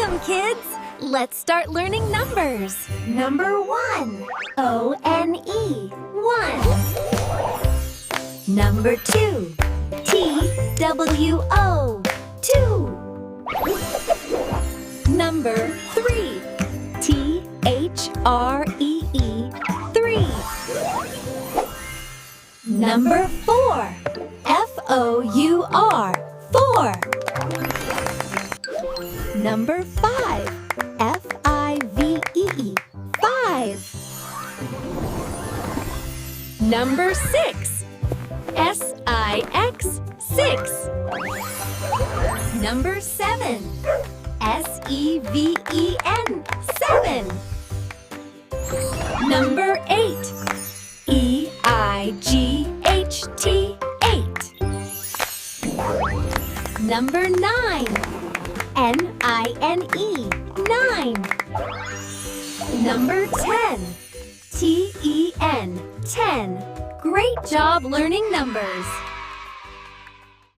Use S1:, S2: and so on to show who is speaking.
S1: Welcome, kids! Let's start learning numbers.
S2: Number 1. O-N-E. 1.
S1: Number 2. T-W-O. 2. Number 3. T-H-R-E-E. 3. Number 4. F-O-U-R. 4. Number 5. F-I-V-E. 5. Number 6. S-I-X. 6. Number 7. S-E-V-E-N. 7. Number 8. E-I-G-H-T. 8. Number 9. N-I-N-E. 9. Number 10. T-E-N. 10. Great job learning numbers.